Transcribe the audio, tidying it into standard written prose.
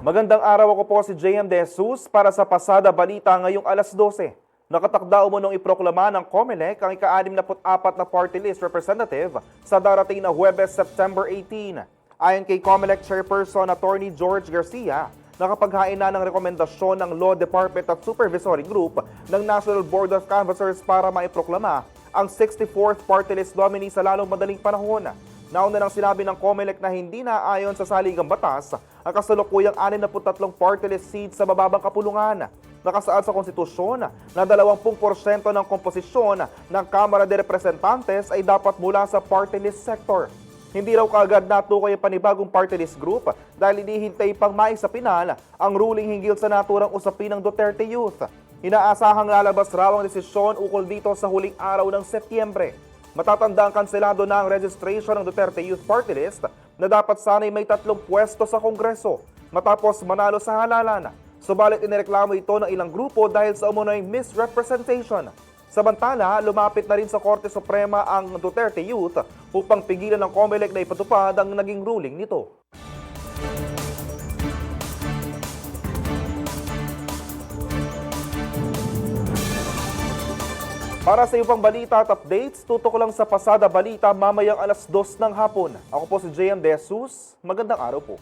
Magandang araw, ako po si JM De Jesus para sa Pasada Balita ngayong alas 12. Nakatakda umunong iproklama ng COMELEC ang ika-64 na party list representative sa darating na Huwebes, September 18. Ayon kay COMELEC Chairperson Attorney George Garcia, nakapaghain na ng rekomendasyon ng Law Department at Supervisory Group ng National Board of Canvassers para maiproklama ang 64th party list nominee sa lalong madaling panahon. Nauna nang sinabi ng COMELEC na hindi naayon sa saligang batas ang kasalukuyang 63 party list seats sa mababang kapulungan. Nakasaad sa konstitusyon na 20% ng komposisyon ng Kamara de Representantes ay dapat mula sa party list sector. Hindi raw kaagad natukoy ang panibagong party list group dahil inihintay pang maisapinal ang ruling hinggil sa naturang usapin ng Duterte Youth. Inaasahang lalabas raw ang desisyon ukol dito sa huling araw ng Setyembre. Matatanda ang kanselado na ang registration ng Duterte Youth Party List na dapat sana'y may 3 pwesto sa Kongreso matapos manalo sa halalan. Subalit inireklamo ito ng ilang grupo dahil sa umunoy misrepresentation. Samantala, lumapit na rin sa Korte Suprema ang Duterte Youth upang pigilan ng COMELEC na ipatupad ang naging ruling nito. Para sa ibang balita at updates, tutok lang sa Pasada Balita mamayang alas 2 ng hapon. Ako po si JM De Jesus. Magandang araw po.